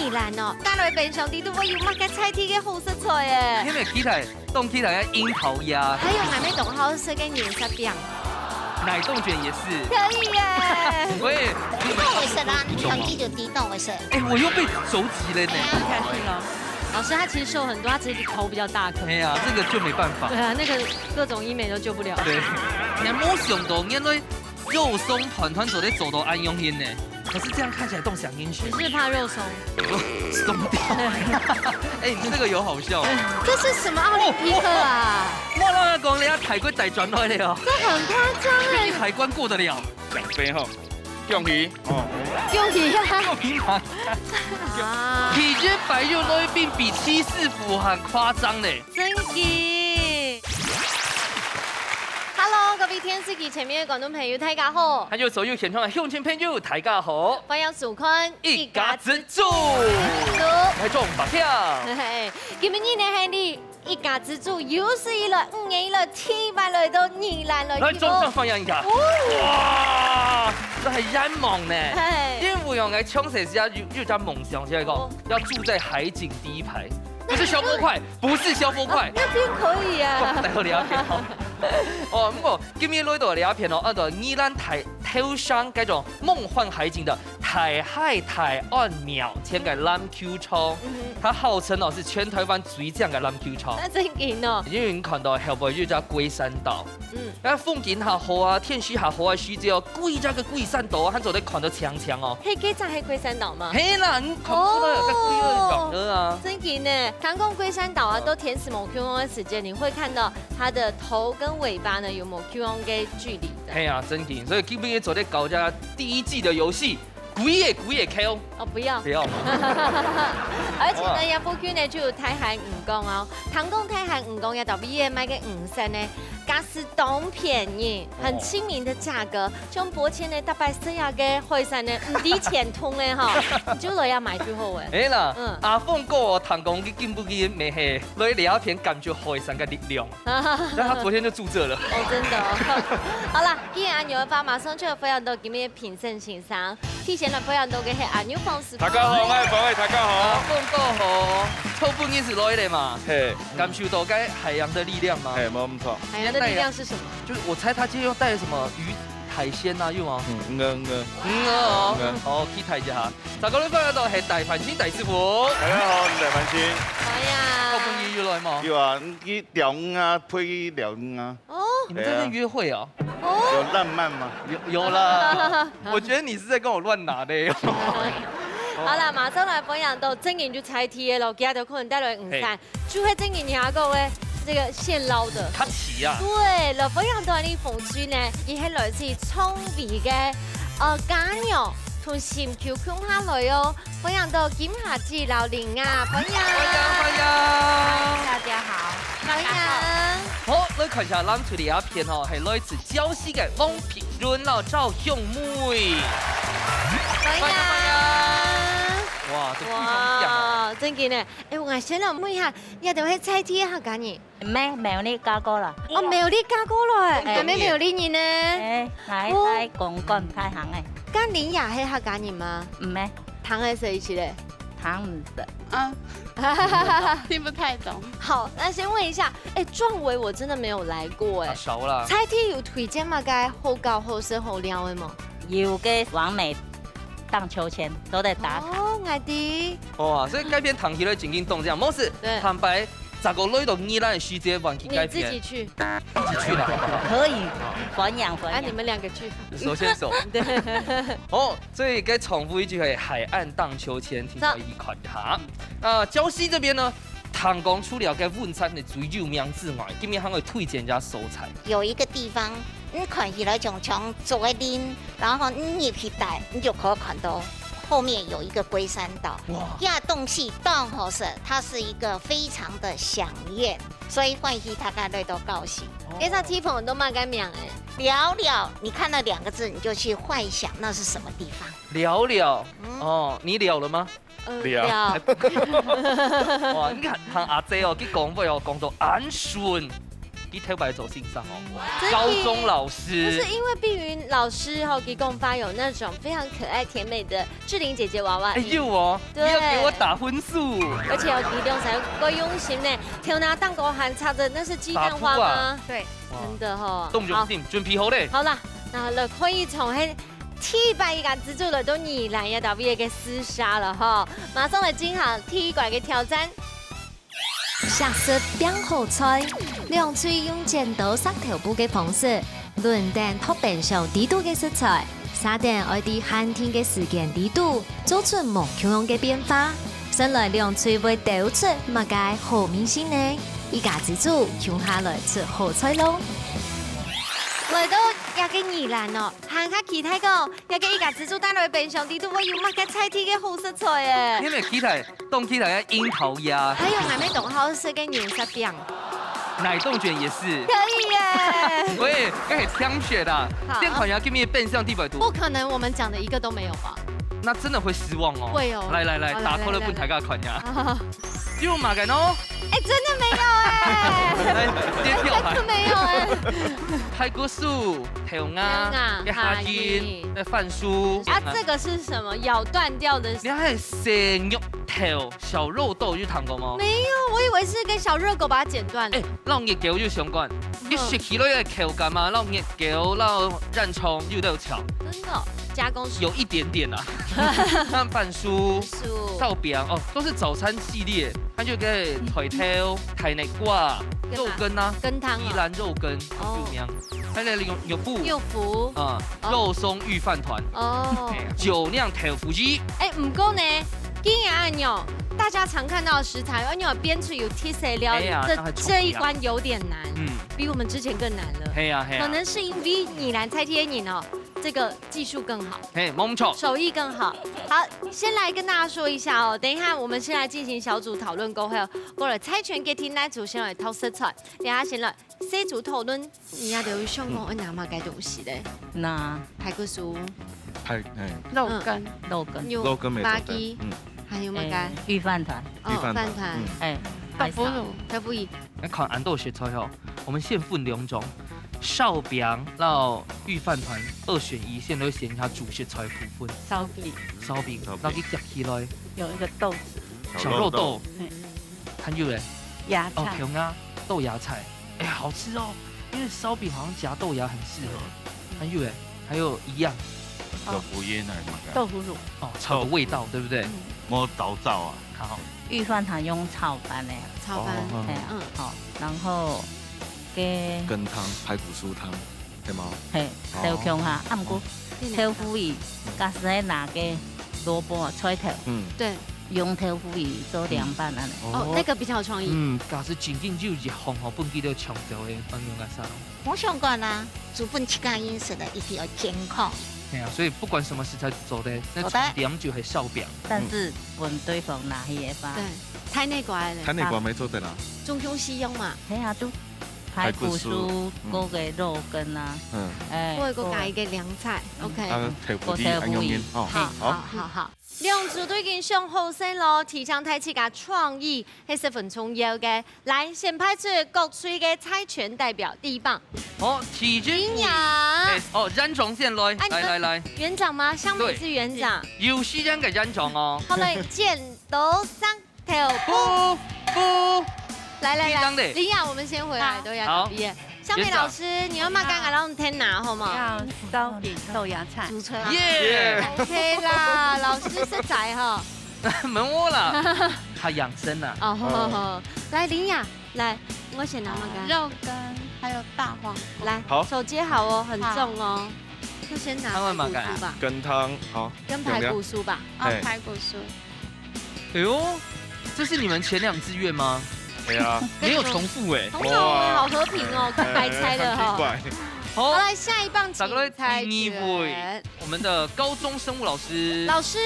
宜兰哦，加落平常地都会有乜嘅菜天嘅好食材因誒。为起来冻起来樱桃鸭，还有还没懂好食嘅年食饼，奶冻卷也是。可以耶。喂，地动为食啦，香鸡就地动为食。哎，我又被肘击了呢。你看去了。老师他其实瘦很多，他只是头比较大颗。哎呀，这个就没办法。对啊，那个各种医美都救不了。对，你摸想到，因为肉松团团走在走到安用烟呢，可是这样看起来动想进去你，是怕肉松？松掉。哎，你这个有好笑。这是什么奥林匹克啊？我老讲，你家海关仔转来了，这很夸张哎！海关过得了。奖杯吼，姜鱼哦，用一下平常啊，体脂白肉都一并比七四府还夸张嘞。真嘅。Hello，各位電視機前面嘅廣東朋友，大家好，還有所有現場嘅鄉親朋友，大家好，歡迎收看一家之主，主。來中發票。嘿，今日呢係你一家之主，有史以來5年以來700來到宜蘭來來中上歡迎一下。哇，這係眼夢呢。嘿，因為我用來衝死下有家夢想，現在講要住在海景第一排，不是消波塊，不是消波塊。那邊可以啊。帶我聊片哦。哦，不過今日來到聊片哦，宜蘭頭上嗰種夢幻海景的台海台岸廟前嘅籃球場，它號稱哦是全台灣最正嘅籃球場。那真勁哦。因為你看到後邊有隻龜山島，嗯，然後風景下好啊，天氣下好啊，時節哦，貴隻個龜山島，佢做得看到強強哦。嘿，幾站喺龜山島嗎？嘿啦，你看不到有個龜兒講啊。真勁呢！唐宮龜山島啊，都填死某 Q 的時間，你會看到它的頭跟尾巴呢有某 Q 嘅距離的。嘿呀，真勁，所以今日做咧搞家第一季的遊戲，鬼也 KO，哦，不要。不要嘛。而且呢，入府區呢就有太行五宮哦，唐宮太行五宮要到畢業買個5升呢，價是當便宜，很親民的價格，像博千呢大概400嘅會山呢唔抵錢通呢哈，你就來要買最後誒。哎啦，嗯阿鳳哥唐公佢見不見沒係，來聊片感覺海上嘅力量，然後他昨天就住這了。哦，真的哦。好啦，既然阿牛發馬上就有分享到今日嘅品勝欣賞，提前來分享到嘅係阿牛方師傅。大家好，我係各位大家阿好。鳳哥好，臭不應是來的嘛，嘿，感受到該海洋的力量嗎？嘿，冇咁錯。海洋的力量是什麼？就是我猜他今天又帶什麼魚海鮮啊，有嗎？應該。哦，去睇一下。大家都分享到係大凡星第師傅，大家好，我係文先。哎後呀，半夜要來嗎？要啊，啲聊啊，配聊啊，哦你們在那邊約會啊？哦，有浪漫嗎？有啦，我覺得你是在跟我亂拿的。好啦，馬上來分享到正言就猜題嘅咯，今日就可能帶來5餐，就係正言下個嘅這個現撈的。他騎啊，對，來分享到呢鳳珠呢，而係來自葱味嘅雞肉同鹹橋圈蝦類哦，分享到檢下治療連啊，分享。歡迎！大家好，歡迎。好，你看一下咱出嚟一片哦，係來自礁溪嘅汪平潤老趙兄妹。歡迎。哇，這非常正啊！哇，真嘅呢！誒，我想諗問一下，一定係猜題下緊嘅。沒有你加過啦。哦，苗栗加過來，係咪苗栗人呢？誒，我喺公幹太行誒，跟連也係客家人嗎？唔係唐係誰一起嘞？糖唔得。听不太懂。好，那先問一下，哎，壯圍我真的沒有來過哎。熟啦，猜題有推薦嘛？該好高好食好料的嗎？要嘅完美盪秋千都得打卡。哦，我的。哇，所以改編唐起來靜靜動這樣，冇事對。坦白，十個女到宜蘭的時節玩去改你自己編，去，一起去啦。可以分享分啊，享。你們兩個去。手牽手。對。哦，所以該重複一句係海岸盪秋千，聽到一款哈。礁溪這邊呢，唐公除了該晚餐的最有名之外，今日還會推薦人家蔬菜。有一個地方，你看起來種從左邊，然後你入去帶，你就可以看到後面有一個龜山島。哇，亞東系當好色，它是一個非常的響豔，所以歡喜大家來到高興。其實地方都蠻改名哎。聊聊，你看到2個字，你就去幻想那是什麼地方。聊聊哦，你聊了嗎？聊哇，你看阿姐哦，佢講話又講到安順，你头白走信上哦，真的高中老不师是因为碧云老师给公发有那种非常可爱甜美的志玲姐姐娃娃哎椅，呦哦，你对要给我打分数，而且有提亮才够用心呢。天拿蛋糕还插着那是鸡蛋花打吗？对，真的哈。动就定，准備好咧。好啦，那了可以從喺 T 百一個蜘蛛來到宜蘭嘅 W 嘅厮殺了哈，馬上嚟進行 T 怪嘅挑戰。下色變好菜，兩喙用剪刀塞頭部嘅方式，輪蛋托變上低度嘅食材，撒點愛啲寒天嘅時間低度，做出無窮樣嘅變化。先來兩喙會抖出乜嘅好明星呢？一家之主用下來吃好菜咯。來到一個宜蘭哦，行下其他個，一個一家之主帶來變上地都會有乜嘅菜地嘅好食材誒，你咪起台凍起台嘅櫻桃鴨，還有還沒懂好食嘅年色餅，奶凍卷也是。可以耶！喂，該係槍血啦，好這款牙給你變相地百不度，可能，我們講的一個都沒有吧？那真的會失望哦。會哦來來來，好來打破了來本台嘅款牙，啊，又馬緊哦，哎，真的沒有哎，來跌跳真的沒有哎。排骨酥、條條鴨、鴨嘅蝦煙、嘅飯酥。啊，這個是什麼？咬斷掉的？你係生肉條小肉豆有聽過嗎？沒有，我以為是跟小熱狗把它剪斷了。誒，讓熱狗就相關，一食起來嘅口感嘛，讓熱狗、讓ran蔥又都有炒，真的哦加工有一點點啦。像飯酥、酥豆餅哦，都是早餐系列，它就給腿頭、台內瓜、幹嘛肉羹啊，羹湯哦，宜蘭肉羹哦就那樣，還有牛腹六福啊，哦肉鬆御飯團，哦。酒釀豆腐雞，哎，唔過呢，今日按鈕，大家常看到的食材，按鈕編出有 T C 料理，哎呀那還這一關有點難，嗯，比我們之前更難了。係啊係啊，可能是因為宜蘭菜天飲哦，這個技術更好，嘿，冇錯，手藝更好。好，先來跟大家說一下哦，等一下我們先來進行小組討論過後，過來猜拳給聽那組先來偷食材，等下先來四組討論，你要留意上講拿嘛該東西嘞，那排骨酥、太哎，肉羹，肉羹，牛肉羹没做麻雞对，，還有乜該？御飯團，御飯團飯團、哎，豆腐乳，豆腐乳。那看安豆學菜哦，我們現分兩種，燒餅到御飯團2選1，先來選一下主食材部分，燒餅，燒餅，然後佢夾起來，有一個豆子，小肉豆嗯，還有嘞，哦，芽菜，條鴨豆芽菜，哎，好吃哦，因為燒餅好像夾豆芽很適合，還有嘞，還有一樣豆腐煙還是什麼？豆腐乳，哦，炒的味道，對不對？摸豆燥啊，好，御飯團用炒飯的，炒飯，哦哎呀，嗯好，然後嘅羹湯、排骨酥湯，對嗎？嘿，豆蔻哈，啊唔過你哪豆腐乳加實拿嘅蘿蔔菜頭，嗯，對，用豆腐乳做涼拌安尼，哦，那個比較有創意。嗯，假使真正就熱烘烘，本記得強調的方面來啥？我想講啦，煮本自家飲食的一定要健康。哎呀，所以不管什麼食材做的，那好的重點就係燒餅。但是問對方拿去嘅吧對，，菜內瓜看嘞，那個沒做對啦，中庸西用嘛，嘿啊都排骨酥嗰個肉羹啊，嗯，哎我有個加一個涼菜，OK。啊，豆腐雞安用煙，哦，好好好好，兩組都已經上好勢咯，提倡睇自家創意係十分重要嘅。來，先派出各區嘅猜拳代表，第一棒，哦，體檢林陽，哎哦，染種先來，哎來來來，園長嗎？湘美是園長。有時間嘅染種哦。好嚟，剪刀三條布。不，來來來，第一張的林陽，我們先回來，好都要畢業。湘美老師，你要嘛剛剛讓天拿好嗎？要燒餅豆芽菜，主持人。耶， OK 啦，老師識仔哈。問我啦，他養生啦。哦，好好好，來林雅，來，我先拿嘛干。肉羹，還有大黃瓜，來，好手接好哦，很重哦。就先拿排骨酥吧，羹湯好，跟排骨酥吧。哎排骨酥，哎呦，這是你們前2志願嗎？哎呀，沒有重複哎。通常我們好和平哦，快白猜的哈。很奇怪，好，好，來下一棒，請猜第一拳位。我們的高中生物老師。老師，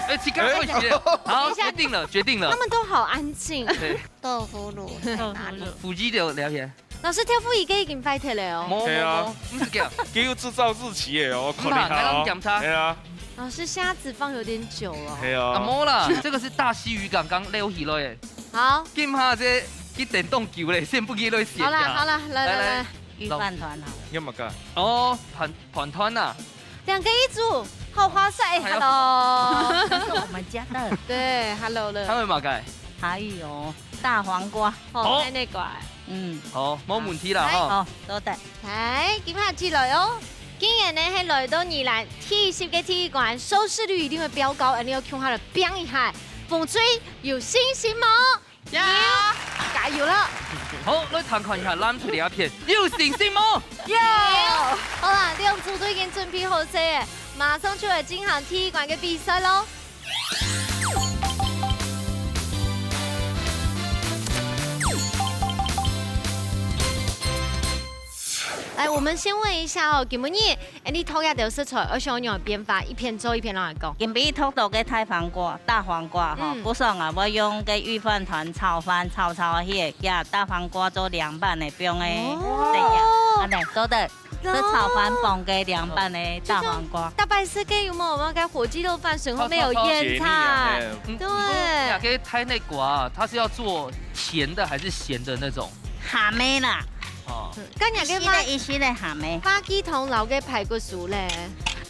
哎，幾個會寫？好，決定了，決定了他。們都好安靜。對，豆腐乳豆哪裡腐乳？腹肌就了解。老師挑夫已經已經 fight 了哦。冇對啊冇，不是這樣。給有製造日期的哦，唔係，我檢查哎。呀，老師蝦子放有點久哦。哎啊呀，冇啦，這個是大溪漁港剛撈起來的。好，檢下這去电动球嘞，先不给你写。好啦好啦，来来来，预饭团好了。要么个，哦，团团呐， 2个一组，好划算哎还要，Hello，这是我们家的，对，Hello 还了，有嘛改？还有大黄瓜，好，睇呢個，好，冇問題啦哈。哦，都得。嚟檢下之類哦。今日呢係來到宜蘭 T10嘅體育館，收視率一定會飆高，而你要看下嚟飆一下，風吹有信心嗎？有，加油啦！好，來探看一下攬出嚟一片，有信心嗎？有，好啦，兩組都已經準備好晒，馬上就嚟進行體育館嘅比賽咯。来，我们先问一下哦，今日你讨厌的食材，我想用变法，一片做一片来讲。今比土豆嘅太黄瓜、大黄瓜哈，不爽啊！我用嘅预饭团炒饭炒迄个，加大黄瓜做凉拌的，用诶，对呀，安尼都得。这炒饭放嘅凉拌的大黄瓜。大白色给有没有？我们该火鸡肉饭水后面有腌菜，对。雅给台内瓜，它是要做甜的还是咸的那种？鹹味啦。哦，今日嘅花意思咧鹹味。花枝筒留嘅排骨酥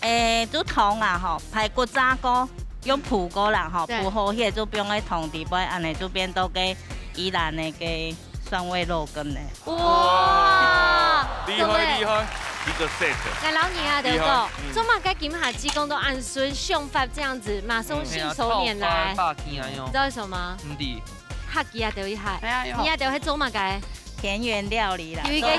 咧，都糖啊吼，排骨炸锅用鋪過啦吼，對鋪好迄做邊嘅糖底杯，安尼做邊都嘅宜蘭嘅嘅蒜味肉羹咧。哇，厲害厲害，一個 set。那老年啊，对不？做嘛该今下鸡公都按顺凶法这样子，马上信手拈来。你知道为什么吗？唔知。客家啊，就一下，哎呀，你啊，就去做嘛该。田園料理啦，有一個牛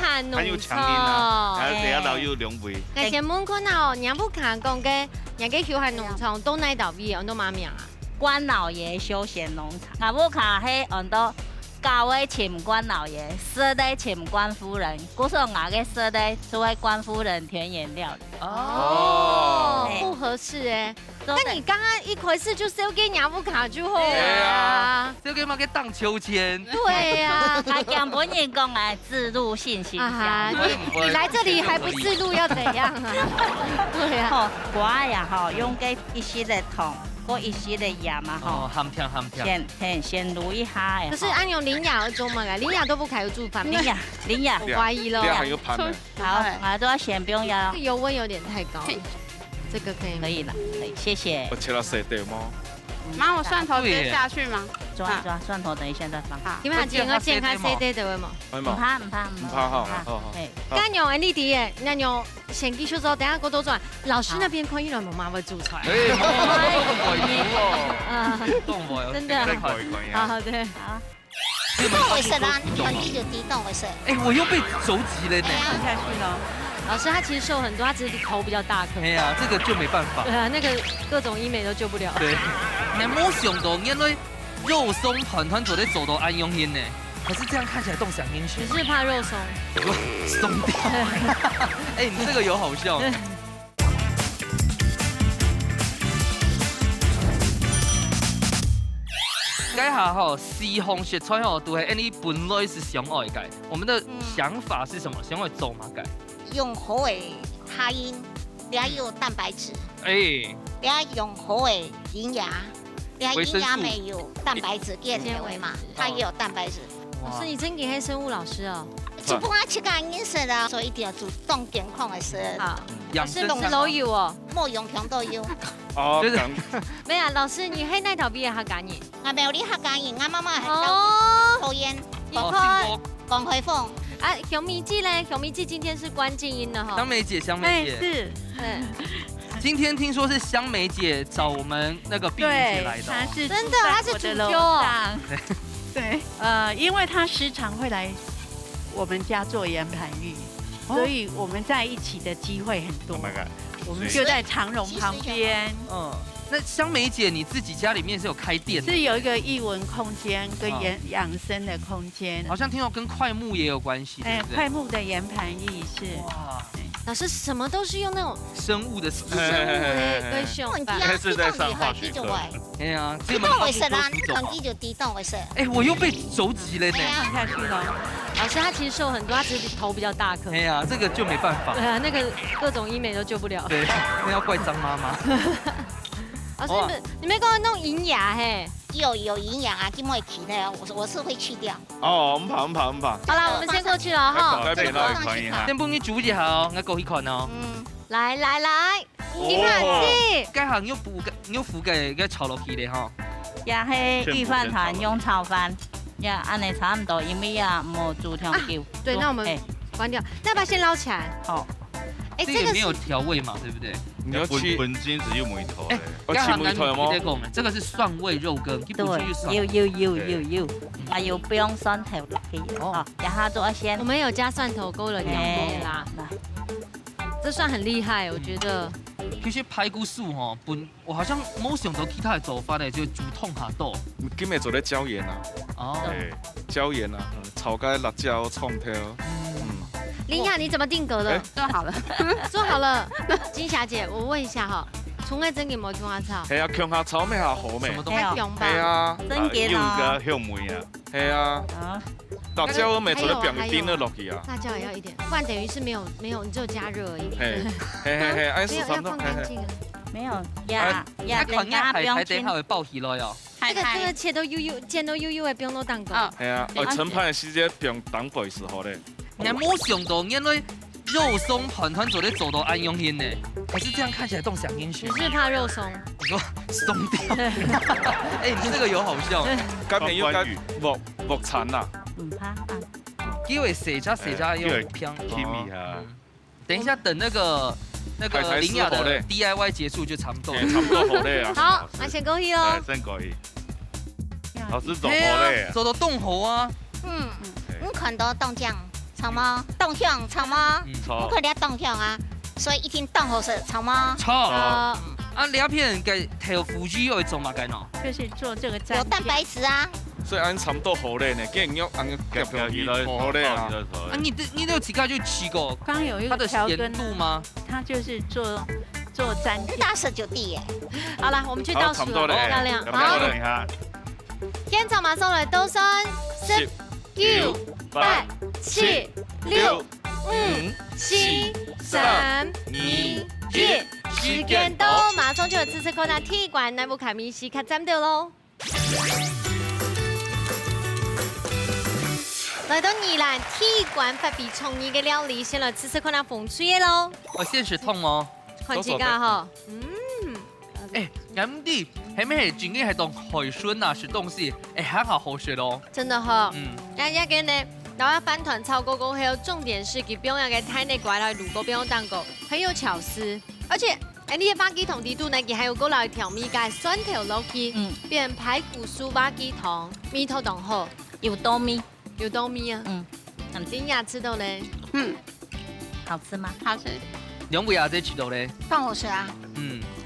漢農很有強烈啊，場，還有第一道有兩味。而且門口哦，娘不看講嘅，人家牛漢農場都哪道味，我都媽名啊。關老爺休閒農場，我卡迄on到高位請關老爺，色的請關夫人，古時候我嘅色的做喺關夫人田園料理。哦，哎不合適哎。都那你剛剛一回事就燒給娘不卡就好對了啊。這個嘛叫盪秋千。對呀。他講本人講來自入性形啊象。你來這裡還不自錄要怎樣啊？對呀。吼，瓜呀吼，用嘅一些的糖，嗰一些的鹽嘛吼哦，，鹹甜鹹甜。先滷一下誒。可是按用林雅而做嘛，林雅都不開煮飯面，林雅，我懷疑了。這樣還有盤呢。好，我都要先不用要這個，油溫有點太高，這個可以嗎可以了，可以，謝謝我。切到誰對嗎？媽，我蒜頭接下去嗎？抓一抓，蒜頭等一下再放。好，你們今個健康 CD 對嗎？係唔怕唔怕唔怕哈，好好。哎，干用 ND 耶，那用先繼續做，等下過多轉。老師那邊可以讓媽媽會煮出來。誒，啊，動喎，真的再改一改呀。好的。好，動為食啦，團體就啲動為食。哎，我又被肘擊了呢。放下去了。老師他其實瘦很多，他只是頭比較大顆。哎呀，這個就沒辦法對。啊，那個各種醫美都救不了。對，你冇想到，原來肉鬆團團做的走到安用煙呢。可是這樣看起來動想煙只血，是怕肉鬆。鬆掉。哎，你這個有好笑。該下吼，西紅柿菜吼都係你本來是想愛嘅。我們的想法是什麼？想愛做嘛嘅？用口味下煙，你還有蛋白質，哎，你還用口味營養，你還維生素營養沒有蛋白質澱粉味嘛，它也有蛋白質。老師，你真給黑生物老師哦。就不愛吃乾飲食啦，所以一定要主動健康的食，好，養生是都有哦。莫用強都有。哦，就是咁沒有，老師你黑那條邊係揀嘢。我沒有你客乾飲，我媽媽係哦。抽煙，哦，看幸講開風。啊，小米記嘞，小米記今天是關靜音的福，哈香。梅姐，香梅哎，姐，是，嗯，今天聽說是香梅姐找我們那個碧雲姐來的哦。他是真的住在他是主我的樓揪哦上对，因為他時常會來我們家做岩盤浴，所以我們在一起的機會很多 ，Oh。my god，我們就在長榮旁邊，嗯，那香梅姐你自己家裡面是有開店的，是有一個藝文空間跟養生的空間。好像聽說跟快木也有關係，對不對？快木的岩盤浴是。哇，老師什麼都是用那種生物的食物。生物的跟熊法。應該是在上化學課。哎呀，這啲個動為食啦，團體就啲動為食。哎，我又被肘擊了呢。放下去了。老師他其實瘦很多，他只是頭比較大顆。哎呀，這個就沒辦法對。啊，那個各種醫美都救不了。對，那要怪張媽媽。老師，你沒跟我弄銀牙嘿？又有营养啊，根本去的，我是会去掉。哦，唔怕。好了，我们先过去了哈。改变来看一下。先帮你煮一下哦，我过去看哦。来，听下去。该行要附嘅炒落去的哈。也係御飯團用炒飯，也安尼差唔多，因為也冇煮香酒。对，那我们关掉，那要不要先捞起来？好。哎，这个没有调味嘛，对不对？你要去本金只有梅头。我吃梅头吗？这个是蒜味肉羹，對，要，啊要不用蒜頭落去哦，然後做一先。我們有加蒜頭勾了兩杯啦，這算很厲害，我覺得。其實排骨素吼，我好像冇想到其他的做法咧，就煮湯下肚。今日做咧椒鹽啊，哦，椒鹽啊，炒個辣椒、蔥條。林雅，你怎麼定格的？做好了，做好了。金霞姐，我問一下哈，葱嘅真嘅冇姜下炒？係啊，強下炒咩下好咩？什麼東西？太用吧？係啊，真嘅用咯。個香梅啊。係啊，辣椒咪做咧變個丁咧落去啊。辣椒也要一點，不然等於是沒有，你只有加熱而已。係，按沒有要放乾淨啊。沒有呀，人家海底下會爆起來哦。這個切到煎到悠嘅，不用攞蛋糕。係啊，盛盤嘅時間不用等倍時候咧。你還冇想到，原來肉鬆團做咧做到安用天呢，可是這樣看起來都想進去。你是怕肉鬆？你說鬆掉？哎，你這個有好笑。今日要加木鏟啊。唔怕啊。因為誰家用偏。等一下，等那個林雅的 DIY 結束就差不多。差不多好咧啊。好，那先過去咯。先過去。老師做好咧。做到凍喉啊。你看到凍醬炒嗎？凍香炒嗎？你看到凍香啊，所以一定凍好食炒嗎？炒。啊，兩片嘅條腐豬要做乜嘅喏？就是做這個蘸有蛋白質啊。所以按差不多好咧呢，竟然要按夾落去好咧啊。啊，你有幾個就吃過？剛有一它的個調羹鹹度嗎？它就是做蘸醬。大蛇就地耶。好了，我們去倒數了，漂亮。好，現場馬上來倒數，10、9、8、7、6、5、4、3、2、1，時間到，馬上就有吃困難鐵館內部卡米西卡站到嘍。來到宜蘭鐵館發比創意嘅料理，先來吃困難風吹嘍。我現實痛哦。看這個哈，哎，咁啲係咩係專嘅係當海鮮啊，食東西，很好食咯。真的哈，那一個呢，老鴨飯團炒高高，還有重點是佢表揚嘅太內怪來滷過表揚蛋糕，很有巧思，而且你嘅巴基同地度呢，佢還有過來調味嘅蒜頭落去，變排骨酥巴基糖，米頭當好，有豆米，有豆米啊，很驚訝吃到嘞，好吃嗎？好吃。兩位阿姐吃到咧，凍好食啊！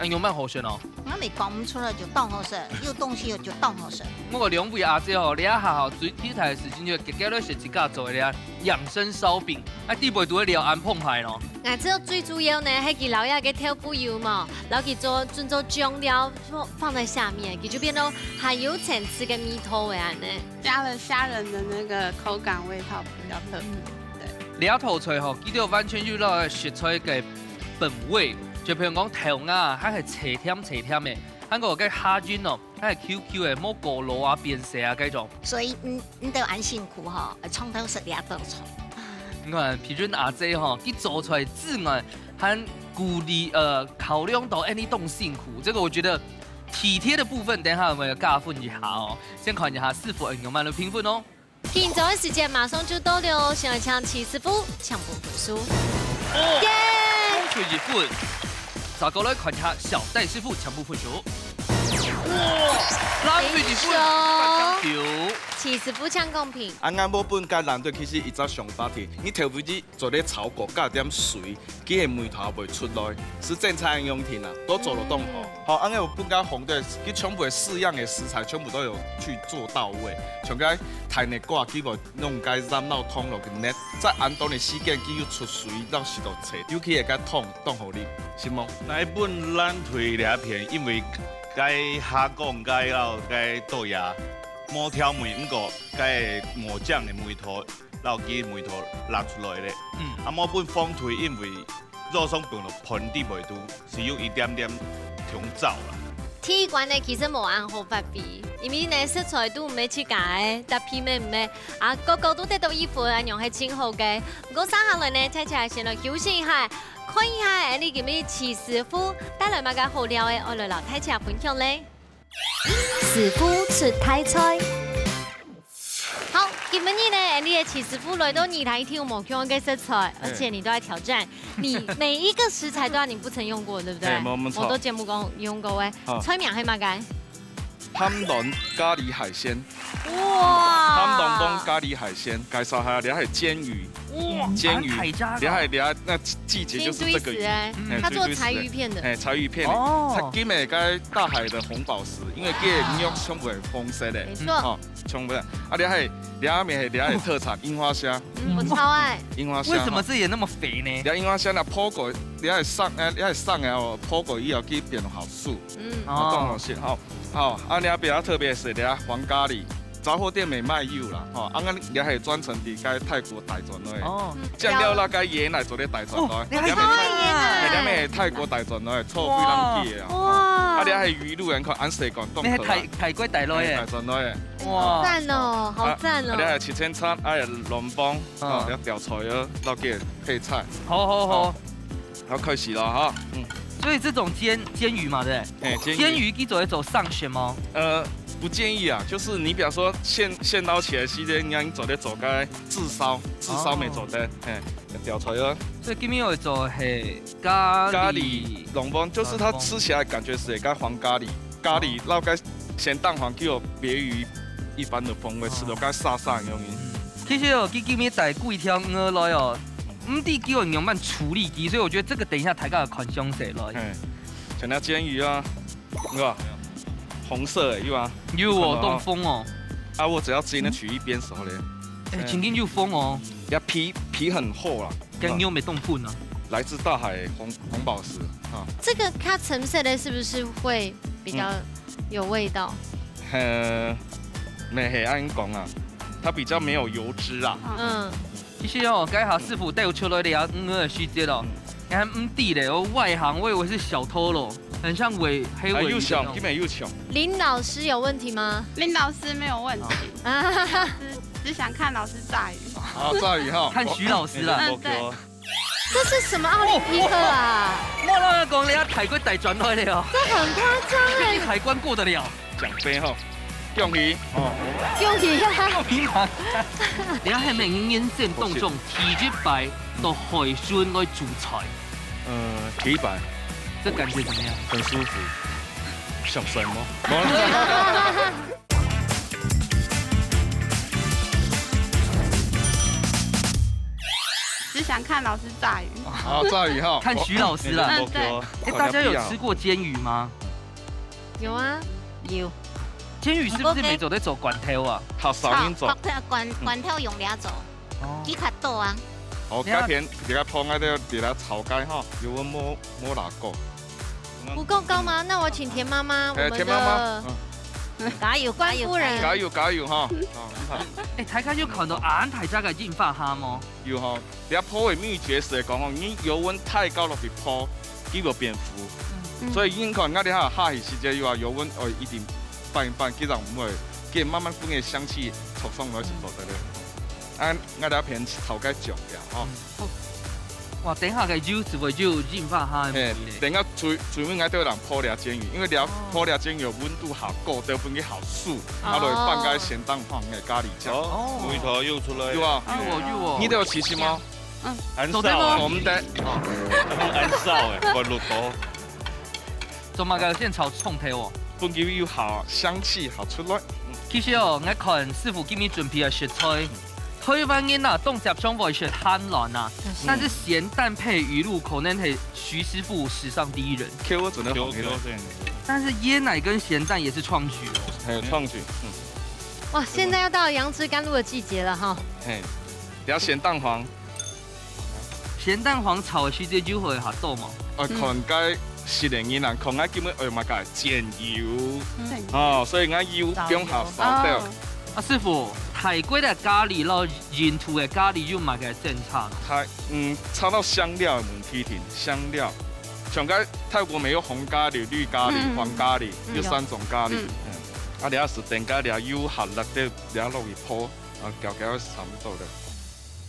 有咩好食哦？我咪講唔出來就凍好食，有東西就凍好食。我個兩位阿姐吼，你一下吼最體態嘅時陣就夾夾咧食一家做嘅咧養生燒餅，啊啲背都料安澎湃咯。我知道最主要呢係佢老鴨嘅挑布油嘛，然後佢做醬料放在下面，佢就變到很有層次嘅米頭嘅呢。加了蝦仁的那個口感味道比較特別。兩頭菜吼，佢都完全就攞食材嘅本味，就譬如講頭鴨，它係斜甜嘅，韓國嘅蝦卷哦，它係 QQ 嘅，冇過爐啊、變色啊嗰種。所以你都很辛苦哈，從頭食兩道菜。你看皮潤阿姐吼，佢做出來自然和鼓勵考量到你都辛苦，這個我覺得體貼的部分，等下我們要加分一下哦。先看一下是否有滿的評分哦。聽早嘅時間馬上就到了，先來搶齊師傅搶本分數。耶！恭喜一分，再過來看一下小戴師傅搶部分數。哇！拉水一分，半球。齊師傅搶公平。啱啱冇本間難對，其實一早上八天，你頭尾子做啲炒過加點水，佢係梅頭袂出來，是正常用品啊，都做得動好。好，啱啱我本間紅的，佢全部4樣嘅食材全部都有去做到位，像個太內掛，佢個弄個染到湯落去net，再按當嘅時間，佢要出水到時度切，尤其係個湯好啉，是冇？那一本咱推兩片，因為該蝦講該了該豆芽。冇挑梅，唔過該磨醬的梅頭，然後佢梅頭拿出來咧。啊，冇本放推，因為肉鬆變到盆底袂拄，是有一點點重造啦。鐵館呢其實冇按好發比，因为呢食材都唔係切解，特別咩唔係啊，個個都得到一份，樣係真好嘅。不過三下來呢，睇下先來休息一下，看一下你咁嘅齊師傅帶來乜嘅好料嘅，我來留睇下分享咧。師傅出台菜。好，今日呢，你的齊師傅來到你台聽我們嘅食材，而且你都在挑戰，你每一個食材都要你不曾用過，對不對？我都節目講用過嘅，菜名係乜嘅？蚶卵咖喱海鮮。哇！蚶卵凍咖喱海鮮，介紹下，你係煎魚。煎魚，你係那季節就是這個魚。他做柴魚片的。柴魚片。哦。它今日該大海的紅寶石，因為佢肉全部係紅色的。沒錯。全部的。啊，你係下面係特產櫻花蝦。我超愛。櫻花蝦。為什麼這也那麼肥呢？櫻花蝦那破過，你係上哦，破過以後佢變好素。懂我先好。好，啊，你比較特別是你黃咖喱。雜貨店未賣有啦，吼，啊，你係專程離開泰國大轉來，醬料那個椰奶做啲大轉來，你係泰國大轉來，臭非常記嘅，哇！啊，你係魚露人看安蛇港東，你係泰國大來嘅，大轉來嘅，哇！讚哦，好讚哦！你係切青餐，啊，龍幫，啊，你調菜啊，落嘅配菜，好，開始啦，哈，所以這種煎魚嘛，對不對？煎魚佢做一種上旋嗎？不建議啊，就是你比方說現撈起來時間，你要做該炙燒未做得，調菜啊。所以今日有做係咖喱龍幫，就是它吃起來感覺是該黃咖喱，撈該鹹蛋黃，佢有別於一般的風味，吃到該沙沙咁樣。其實我今日帶幾條鵝來哦，唔啲叫人用慢處理機，所以我覺得這個等一下大家看詳細咯。像那煎魚啊，是吧？紅色嘅，有啊，有哦，凍風哦。啊，我只要煎得取一邊熟咧。前天有風哦。呀，皮很厚啦。跟牛沒凍破呢。來自大海紅寶石啊。這個它橙色的是不是會比較有味道？沒係按講啊，它比較沒有油脂啊。其實哦，該下師傅帶我出來了的細節哦，還唔地咧，我外行我以為是小偷咯。很像黑尾又小，根本又窮。林老師有問題嗎？林老師沒有問題，只想看老師炸魚。好，炸魚哈，看徐老師啦。對。這是什麼奧林匹克啊？我老講你泰國大轉來了。這很誇張哎。海關過得了。獎杯哈，恭喜哦。恭喜啊！恭喜嘛！你係咪眼線當中提一擺到海鮮來煮菜？提一擺。這感覺怎麼樣？很舒服，上身嗎？只想看老師炸魚。好，炸魚哈，看徐老師啦。對。大家有吃過煎魚嗎？有啊，有。煎魚是不是沒走得走管頭啊？好少人走。管頭用兩走，幾卡多啊？好，改天你個鋪喺度，你來炒雞哈，有冇摸哪個？不夠高嗎？那我請田媽媽，我們的加油關夫人，加油哈！大家要看到眼睇真係煎發蝦麼？要哈，你一鋪嘅秘訣是講吼，你油溫太高落去鋪，佢會變糊。所以應該我哋下下起時間要話油溫一定拌一拌，佢就唔會，佢慢慢風嘅香氣促上來是做得咧。我哋一片炒雞醬嘅哦。哇！等下嘅肉是會就煎發蝦嘅。等下最尾我都有人鋪料煎魚，因為料鋪料煎魚溫度好高，得分嘅好素，啊落拌個鹹蛋黃嘅咖喱醬。哦，梅頭又出來。有啊，有。你都有試試嗎？很少啊。我們得。很少誒，我落頭。做乜嘅先炒蔥頭哦？分佢要好香氣好出來。其實哦，我看師傅今日準備嘅食材。台灣人啊，凍食上會是漢卵啊，但是鹹蛋配魚露可能係徐師傅史上第一人。Q 真的好吃。但是椰奶跟鹹蛋也是創舉哦。係創舉。哇，現在要到楊枝甘露的季節了哈。係，有鹹蛋黃。鹹蛋黃炒嘅時節就會下多嘛。看解是嚟嘅人，看解基本乜嘅煎油。哦，所以我油中下燒掉。啊，師傅。泰國的咖喱咯，印度的咖喱又買嘅正差。差到香料嘅問題添，香料。像解泰國沒有紅咖喱、綠咖喱、黃咖喱，有3種咖喱。啊，了是等下了有下落的了落去泡，啊，搅搅差不多了。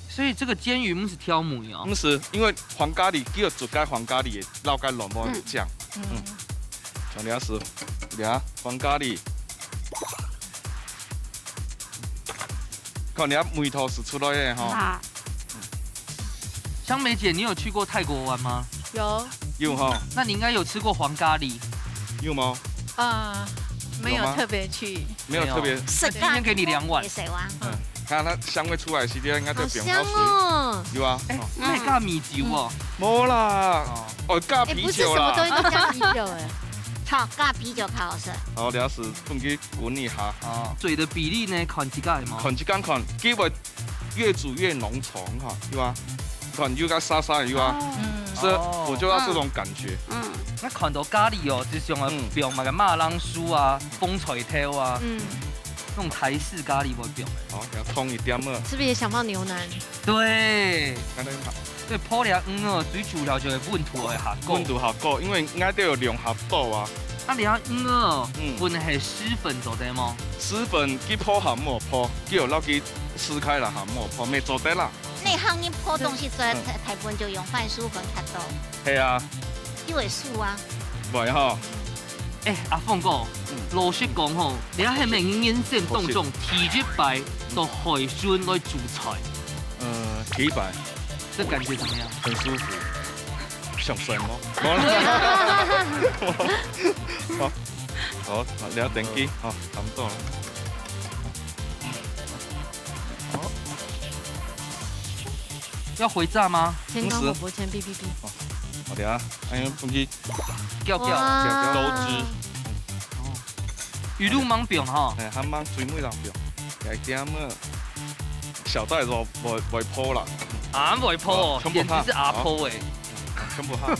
所以这个煎鱼不是挑母哦，不是，因为黄咖喱叫做该黄咖喱的捞该老毛酱，像了是了黄咖喱，看了梅头是出来的哈。啊，香梅姐，你有去过泰国玩吗？有有哈，那你应该有吃过黄咖喱。有吗？没有吗有特别去。没有特别。是今天给你2碗也水哇，看它香味出来时间应该好就变香水。哦。有啊。那加米酒哦。没啦，哦加哎，啤不是什么酒啦。东西都加啤酒哎。好，加啤酒较好吃。好，了是分去滚一下，哦，水的比例呢，看几盖吗？看一干看，基本越煮越浓稠哈，有啊，看有个沙沙有啊，是我就要这种感觉。那看到咖喱哦，就是用用那个马浪酥啊、风吹条啊，那种台式咖喱我用的。好，要通一点嘛。是不是也想放牛腩？对，安尼嘛，对，泡了哦，水煮了就会温度会下降。温度下高，因为爱都有两合度啊。啊，了哦，温系湿粉做的吗？湿粉去泡下冇泡，叫老去撕开了下冇泡，没做得啦。内行你泡东西出来，台湾就用番薯粉较多，系啊，因为素啊。袂吼。哎，阿凤哥，老实讲吼，你还咪眼线动作提一摆到海鲜来煮菜，提白，这感觉怎么样？很舒服，上身哦。好，好，了电机，好，差不多了。要回炸吗？先刚火锅，先哔哔哔。好的啊，哎呀，分去叫叫哇豆汁。鱼露芒饼哈，哎，还蛮水尾人表，来点么小袋子袂泡啦，俺不会泡哦，简直是阿泡诶。全部哈。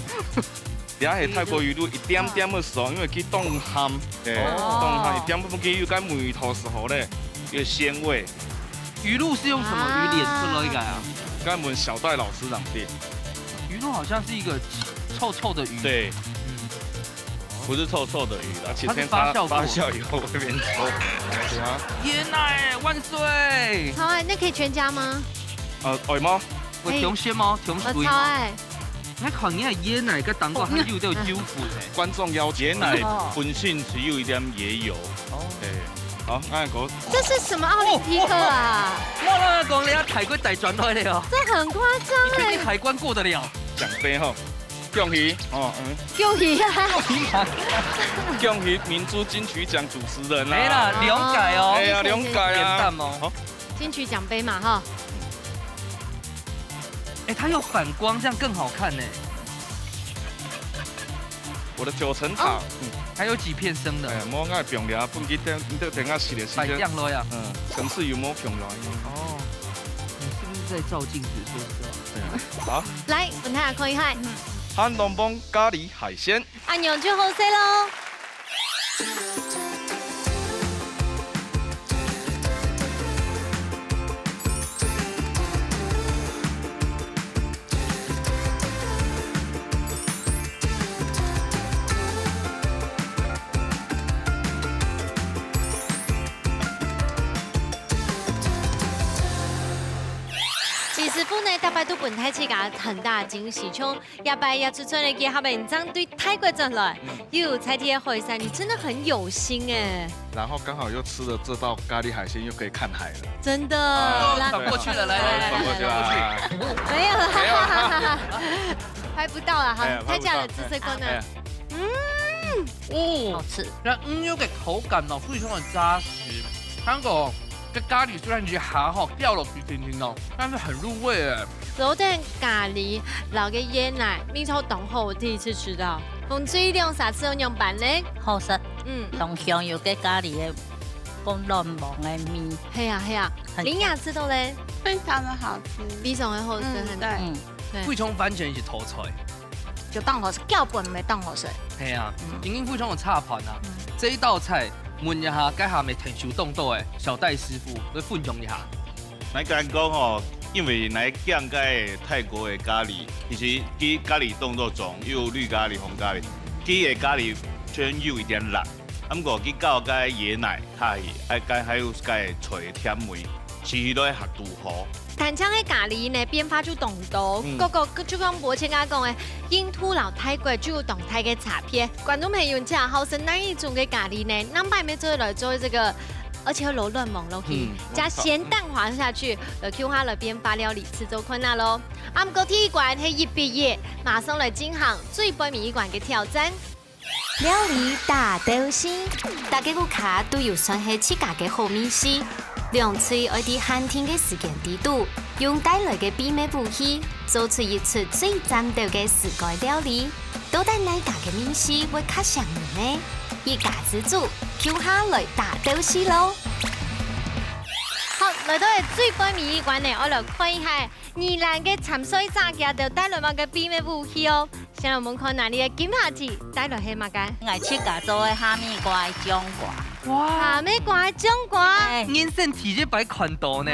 底下系泰國魚都一點點嘅爽，因為佢凍鹹，凍鹹一點不給有間梅頭時候咧，有鮮味。魚露是用什麼魚臉出來的啊？剛才問小戴老師講的。魚露好像是一個臭臭的魚。对，不是臭臭的鱼啦，它是發酵发酵以后会变臭。對啊。椰奶萬歲！超爱，那可以全家吗？愛嗎？我甜鮮嗎？甜我水超爱。你看你係椰奶跟蛋糕，它又都有椒粉誒。觀眾要椰奶本性只有一點椰油。哦。好，啱講。这是什么奥林匹克啊？我講你喺海關大轉來了，这很夸你张確定哎！海關過得了？獎杯吼，恭喜哦，又一啊！恭喜明珠金曲獎主持人啦。沒啦，兩屆哦。哎呀，兩屆扁啊。擔哦。金曲奖杯嘛哈。哎，它有反光，這樣更好看呢。我的9層塔，還有幾片生的。哎，冇愛平了，本期等下洗的時擺間。樣了呀。層次有冇平來？哦，你是不是在照鏡子？說實話。對啊。好，来，本台看一看，韓東幫咖喱海鮮。按钮就好 C 喽。其实府内大摆都本台起个很大惊喜，从亚白亚出村的给他们张对泰国转来，有才贴回山，你真的很有心哎，然後剛好又吃了這道咖喱海鮮，又可以看海了。真的。来轉過去了，來來來，轉過去啦。没有啦，拍不到了，好哎，太假了，紫色光呢？哦好，吃。那有個口感哦，非常的扎實。香港嘅咖喱雖然只下吼掉落去甜甜哦，但是很入味哎。肉蛋咖喱，老嘅椰奶，蜜桃冻后我第一次吃到。风水用啥子用板嘞？好食，嗯，同香油嘅咖喱嘅講嫩黃嘅面，嘿呀嘿呀，很林雅吃到嘞，非常的好吃。比上嘅好吃很对，嗯，非常完全是土菜。就當好食，叫本咪當好食。係啊，已經非常有插盤啊。這一道菜問一下，街下咪停手動作嘅小戴師傅去分享一下。咱敢講吼，因為咱講個泰國的咖喱，其實佢咖喱動作中有綠咖喱、紅咖喱，佢的咖喱全有一點辣，毋过去到个椰奶，还有个找甜味，是迄落学拄好。坦腔的咖喱呢，变化出动多，就讲博前家讲的，印度老泰国就动态的茶片。观众朋友，这好生那一种的咖喱呢，那摆没做来做这个，而且柔软猛落去，加咸蛋滑下去，就 Q 下了变发料理吃做困难咯。啊，不过第一关是一毕业，马上来进行最杯面一关的挑战。料理大斗士，大家顾客都有算係自家嘅好美食。兩嘴愛啲限定嘅時間地度，用帶來嘅秘密武器，做出一出最戰鬥嘅世界料理。到底哪家嘅面試會較上面呢？一家之主，Q 下來大鬥士咯！好，嚟到係最杯面一關呢，我嚟看一下宜蘭嘅潛水炸嘅就帶來乜嘅秘密武器哦。先來我們看哪裡嘅金下子帶來係乜嘅？我去家做嘅哈密瓜的醬瓜。哈密瓜、醬瓜，人生體質擺寬度呢。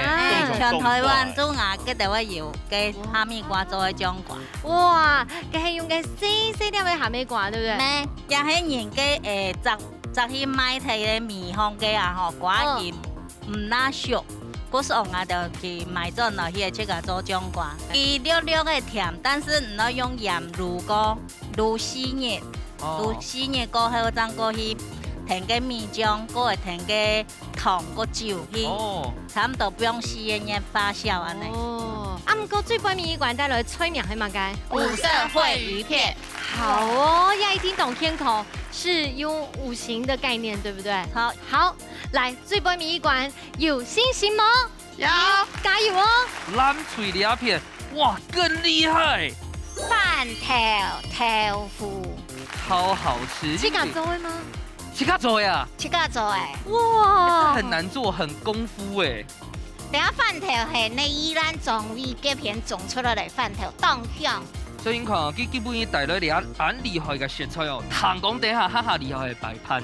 全台灣做牙嘅台灣有嘅哈密瓜做嘅醬瓜。哇，佢係用嘅細粒嘅哈密瓜，對不對？咩？也係人嘅摘去買睇嘅米香嘅啊，嗬，瓜鹽唔那熟。嗰時候我就去買咗落去去個做醬瓜，佢略略嘅甜，但是唔要用鹽滷過，滷細熱，滷細熱過後再過去填嘅米醬，過會填嘅糖個酒去，差唔多不用時間發酵安尼。哦，啊，唔過最杯面一關帶來催眠係乜嘅？五色鮪魚片。好哦，呀，一聽懂天口是用五行的概念，對不對？好，好，來最杯面一關，有信心嗎？有，加油哦！藍脆兩片，哇，更厲害！飯頭腐，超好吃。這個做的嗎？這個做呀？這個做誒。哇，很難做，很功夫哎。等下飯頭係你依咱種味嘅片種出來嘅飯頭當香。所以你看，佢基本已帶來兩很厲害嘅食材哦，糖講底下哈哈厲害嘅擺盤。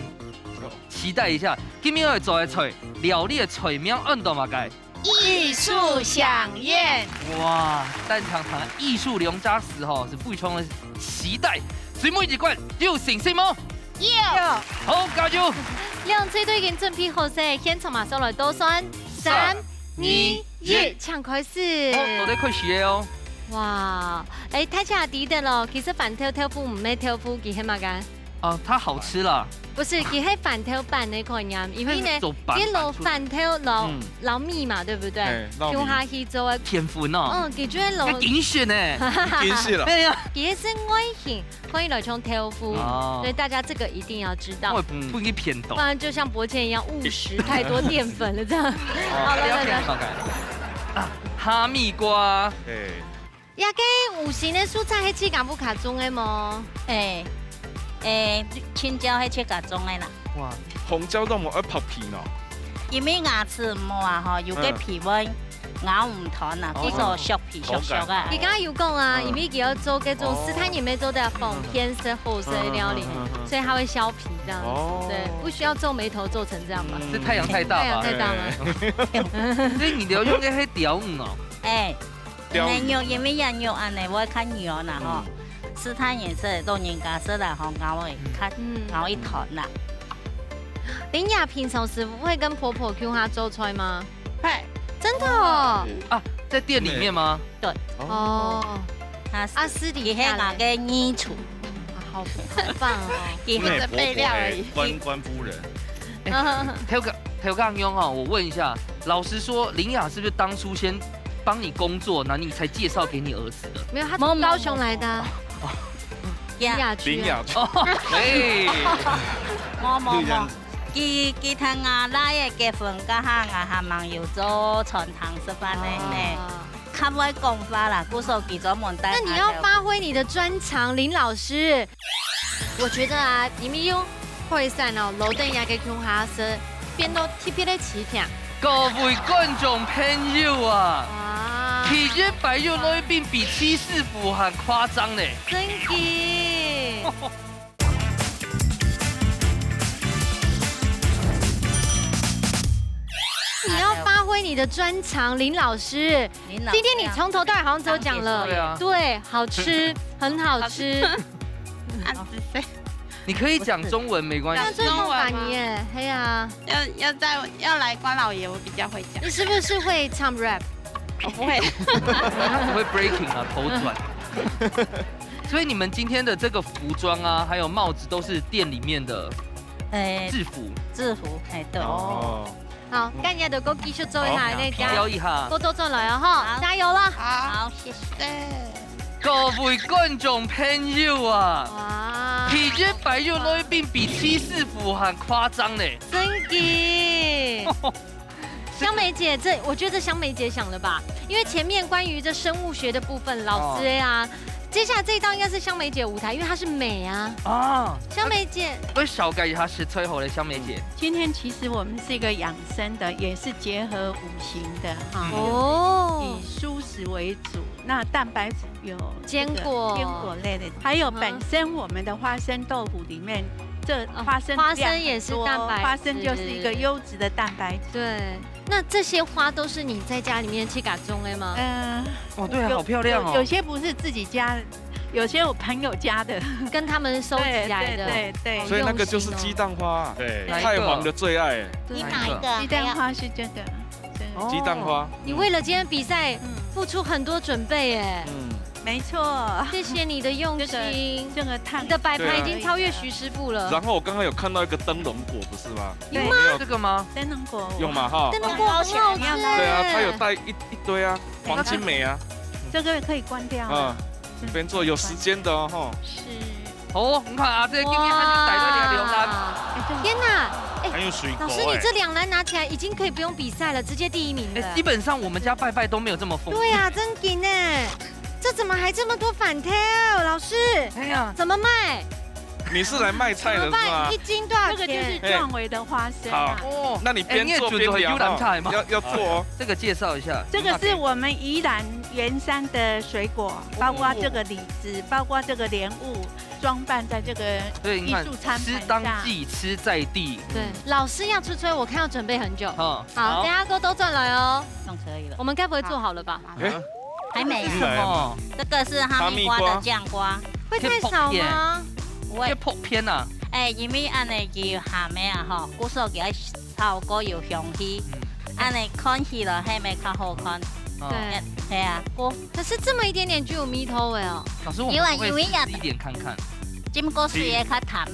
期待一下，今日我哋做嘅菜，料理嘅菜名按到乜嘅？藝術饗宴。哇，蛋腸堂藝術農家時吼是非常的期待，水妹一關有信心嗎？有。好，加油！兩隊都已經準備好勢，現場馬上來倒算3、2、1，搶開始。我哋開始嘅哦。哇，誒，睇下啲的咯，其實飯頭腐唔係豆腐，佢係乜嘅？哦，它好吃啦。不是，佢係飯頭版的概念，因為呢，佢攞飯頭撈米嘛，對不對？用下去做啊。天粉哦。佢就係撈。精選呢？精選了。對呀。佢是外形可以來從豆腐，所以大家這個一定要知道。不應該偏懂。不然就像博謙一樣誤食太多澱粉了，這樣。好了，哈密瓜。呀，個五行的蔬菜係吃敢不卡中的嗎？青椒係切格種嘅啦。哇，紅椒都冇一拍皮咯。因為牙齒唔啊，嗬，有嘅皮溫咬唔斷啊，呢個削皮削削啊。你剛剛有講啊，因為佢要做嗰種斯坦也沒做的風偏色厚色的料理，所以它會削皮這樣。對，不需要皺眉頭做成這樣吧？是太陽太大吧？太陽太大嗎？所以你要用嘅係條魚哦。人肉因為人肉安尼，我看肉啦嗬。斯坦也是老人家食啦，吼咬會咬一團啦。林雅平常時會跟婆婆 Q 她做菜嗎？會，真的哦。啊，在店裡面嗎？對。哦。他私底下那個衣櫥，好棒哦。因為婆婆係官夫人。調剛用哈，我問一下，老實說，林雅是不是當初先幫你工作，然後你才介紹給你兒子的？沒有，他從高雄來的。林雅區。冇，佢睇亞拉嘅結婚家下亞下網要做傳堂食飯呢，較會講法啦，故數記咗門帶。那你要發揮你的專長，林老師。我覺得啊，你們用會散哦，樓頂也給佢下食，變到特別的奇聽。各位觀眾朋友啊！其實白肉內邊比七師傅還誇張呢。真嘅。你要發揮你的專長，林老師。今天你從頭到尾好像都講了，對，好吃，很好吃。你可以讲中文没关系。那最后把你耶，嘿呀，要来关老爷，我比较会讲。你是不是会唱 rap？ 我不会。他只会 breaking 啊，头转。所以你们今天的这个服装啊，还有帽子都是店里面的制服。制服，对。哦。好，今日就go繼續做一下呢家，表一下，多多進來啊！哈，加油啦！好，謝謝。各位觀眾朋友啊，哇，體檢白肉裏邊比七四服還誇張呢！真嘅。香梅姐，我覺得香梅姐想了吧，因為前面關於這生物學的部分，老師啊。接下來這一道應該是香梅姐舞台，因為她是美啊。啊，香梅姐，我小解一下是最後的香梅姐。今天其實我們是一個養生的，也是結合五行的哈。哦，以蔬食為主，那蛋白質有堅果類的，還有本身我們的花生豆腐裡面，這花生也是蛋白質，花生就是一個優質的蛋白質。對。那這些花都是你在家裡面去打種的嗎？哦，對啊，好漂亮哦。有些不是自己家，有些我朋友家的，跟他們收集來的。對。所以那個就是雞蛋花，對，太皇的最愛。你哪一個？雞蛋花是這個。雞蛋花。你為了今天比賽付出很多準備耶。沒錯，謝謝你的用心。這個燙，你的擺盤已經超越徐師傅了。然後我剛剛有看到一個燈籠果，不是嗎？有嗎？這個嗎？燈籠果有嘛哈？燈籠果很好吃。對啊，它有帶一堆啊，黃金梅啊。這個可以關掉啊。邊做有時間的哦哈。是。哦，你看啊，這今天還是逮到兩籃。天哪！還有水果。老師，你這兩籃拿起來已經可以不用比賽了，直接第一名了。基本上我們家拜拜都沒有這麼豐富。對啊，真緊呢。這怎麼還這麼多反挑？老師，哎呀，怎麼賣？你是來賣菜的是嗎？一斤多少錢？這個就是壯圍的花生。好，那你邊做邊聊要做哦。這個介紹一下。這個是我們宜蘭員山的水果，包括這個李子，包括這個蓮霧，裝扮在這個藝術餐盤上。吃當季，吃在地。對，老師要出吹，我看要準備很久。好，等下都轉來哦。弄可以了。我們該不會做好了吧？還沒啊。這個是哈密瓜的醬瓜，會太少嗎？會破偏啊！因為安尼就下面啊吼，古時候佢炒過有香氣，安尼看起來係咪較好看？對，係啊，可是這麼一點點就有米頭味哦。老師，我們會試一點看看。浸過水嘅較淡，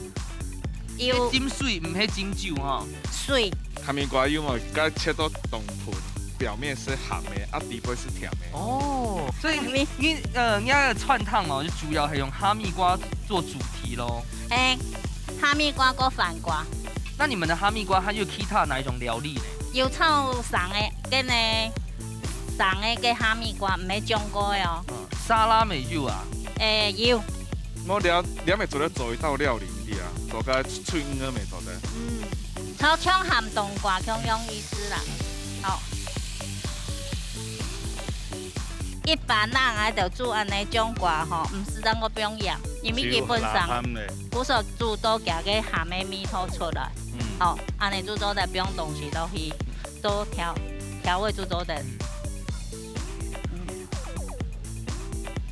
要浸水唔係浸酒哈。水。哈密瓜因為該切到凍盤。表面是鹹的，底部是甜的。哦，所以你人家的串燙嘛，就主要係用哈密瓜做主題咯。哈密瓜跟飯瓜。那你們的哈密瓜它有其他哪一種料理呢？有炒生的，跟呢生的跟哈密瓜唔係中國的哦。沙拉美有啊？有。我哋咪做一道料理啲啊，做個脆魚咪做得。炒槍鹹冬瓜，咁樣意思啦。好。一般人啊，就煮安尼種瓜吼，唔是等我不用醃，因為基本上古時候煮都夾個鹹的米頭出來，好，安尼煮做的不用東西都去都調味煮做的。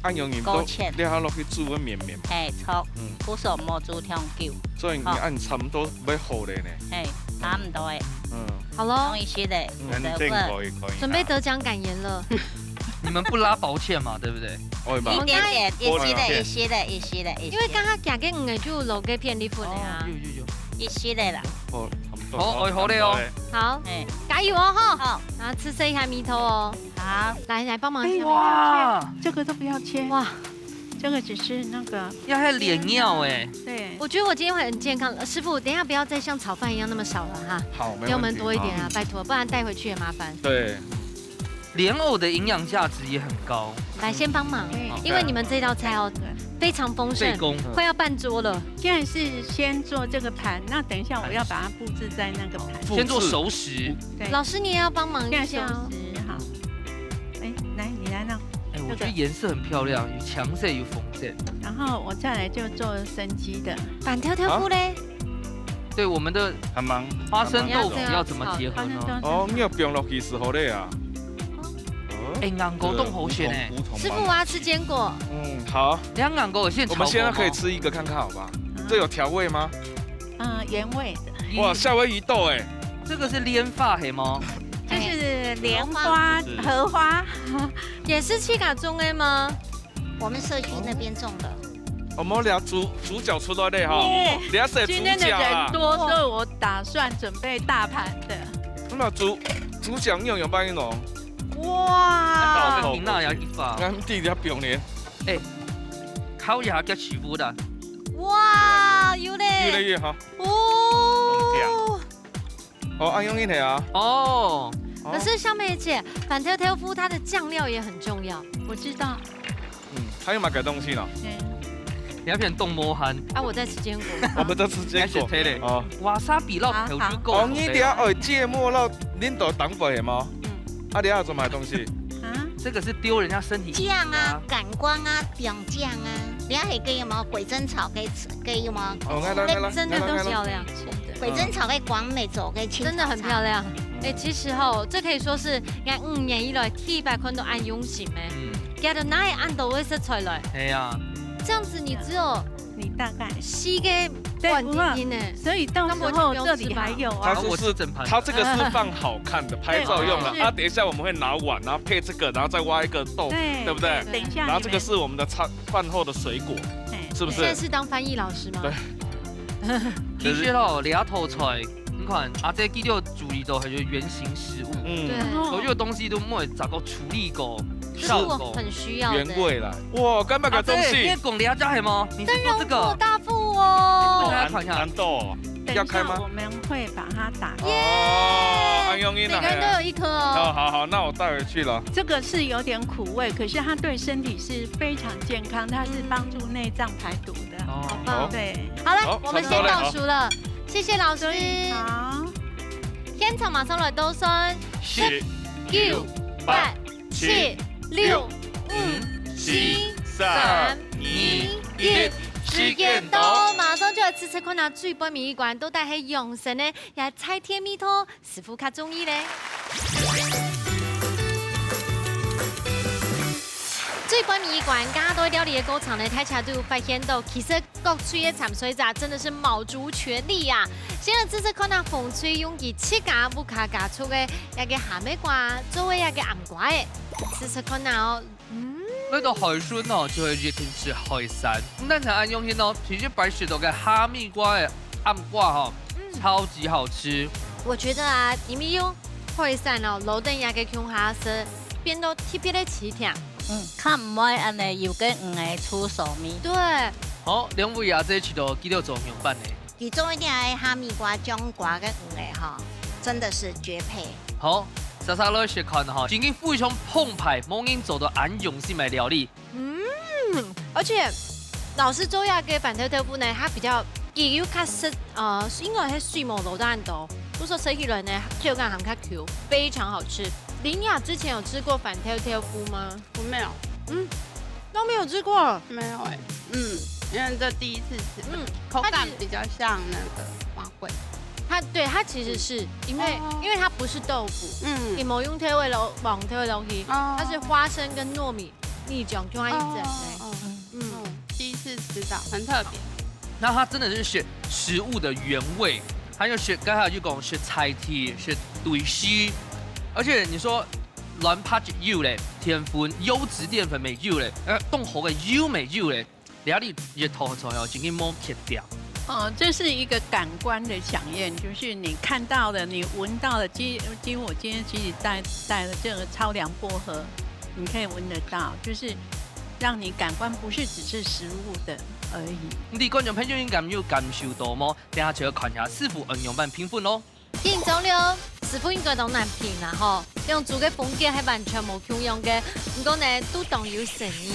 按用鹽都，你下落去煮個綿綿。係錯，古時候冇煮香酒。所以你按差唔多要好咧呢。係，差唔多誒。好咯。容易些的，準備得獎感言了。你們不拉薄芡嘛，對不對？一點點，一些的。因為剛剛夾嘅魚就落嘅片裏份啊。一些的啦。好，好嘞哦。好，加油哦哈。好，然後吃這一下米頭哦。好，來幫忙一下。哇，這個都不要切。哇，這個只是那個。要還臉尿哎。對。我覺得我今天會很健康。師傅，等一下不要再像炒飯一樣那麼少了哈。好，給我們多一點啊，拜託，不然帶回去也麻煩。對。蓮藕的營養價值也很高。來，先幫忙，因為你們這道菜哦非常豐盛，快要辦桌了。現在是先做這個盤，那等一下我要把它佈置在那個盤。先做熟食。對，老師你也要幫忙一下。熟食好。來，你來弄。我覺得顏色很漂亮，有強色有豐色。然後我再來就做生雞的。板條條菇嘞？對，我們的花生豆腐要怎麼結合呢？哦，你要冰落去是好的啊。硬果凍好選師傅，我要吃堅果。好。兩硬果先。我們現在可以吃一個看看，好吧？这有调味吗？原味的，哇，夏威夷豆哎，这个是莲发黑吗？这是莲花、荷花，也是七嘎中 A 吗？我们社区那边种的。我们俩主角出来的哈，俩是主今天的角啊人。多，所以我打算准备大盘的。那主角用用办哦。哇！跟那也一发。俺弟弟表呢？烤鸭叫起伏的。哇，有嘞，越来越好。哦。哦，安用一台啊。哦。可是香梅姐，反跳跳夫它的酱料也很重要。我知道。还有买改东西呢。你要变冻魔汉。啊，我在吃坚果。我们在吃坚果。哦。瓦沙比老头就够。哦，你等下芥末老领导当饭吗？啊，你要怎么买东西？这个是丢人家身体。酱啊，感光啊，饼酱啊，你还可以有没有鬼针草可以吃，可以有吗？真的都漂亮。鬼针草可以广美走，可以青。真的很漂亮。其实这可以说是俺5年以来第100款都按用心的。给到哪里按都会是出来。哎呀。这样子你只有你大概吸给万斤呢，所以到时候这里还有啊。它这个是放好看的拍照用的啊。等一下我们会拿碗，然后配这个，然后再挖一个豆，对不对？等一下。然后这个是我们的饭后的水果，是不是？现在是当翻译老师吗？对。其实两头菜，你看阿姐记到注意到，还有原型食物，对，所有东西都没咋个处理过。这是我很需要的原味啦，哇，干嘛个东西？你讲两家系吗？灯笼果大腹哦，难豆要开吗？我们会把它打开。哦，安用音每个人都有1颗哦。好，那我带回去了。这个是有点苦味，可是它对身体是非常健康，它是帮助内脏排毒的。好棒，对。好了，我们先倒数了，谢谢老师。好，现场马上来倒算10、9、8、7、6、5、4、3、2、1，时间到，马上就来吃看那最般米馆都带起养生的，也菜天米托，师傅较中意嘞。最般米馆，刚刚都料理的工厂呢，太恰都发现到，其实各区的产水仔真的是卯足全力呀。现在这次看到风吹用以7家不卡加出的一个虾米瓜，作为一个暗瓜的，这次看到那个海参哦，就会热天吃海参。但才安用心哦，其实白石头跟哈密瓜的暗瓜哈，超级好吃。我觉得啊，你们用海参哦，老等也给穷下是变到特别的奇甜。看唔会安尼又跟个出手面。对。好，2位啊，这一期都记得做样板的。其中一点的哈密瓜、姜瓜跟鱼的哈，真的是绝配。好。莎莎来学看哈，今天非常澎湃，猛人做到安用心的料理。而且老师周亚给板条豆腐呢，它比较也有卡实应该是水毛豆蛋豆，不说吃起来呢，口感很卡 Q， 非常好吃。林雅之前有吃过板条豆腐吗？我没有。都没有吃过。没有因为这第一次吃。口感比较像那个花桂。它其实是因为它不是豆腐，你冇用调味料往调味料去，它是花生跟糯米你种就它一整第一次吃到，很特别。那它真的是选食物的原味，还有选刚才就讲是菜体是对西，而且你说卵拍油嘞，淀粉优质淀粉没油嘞，冻好的油没油嘞，哪里也头重要，今天摸撇掉。这是一个感官的飨宴，就是你看到的，你闻到的。我今天其实带了这个超凉薄荷，你可以闻得到，就是让你感官不是只是食物的而已。你观众朋友应该有感受到吗？等下就要看下师傅应用版评分咯。电中了，师傅应该都难评啦吼，用做嘅风格係完全冇共用嘅，不過呢都當有誠意。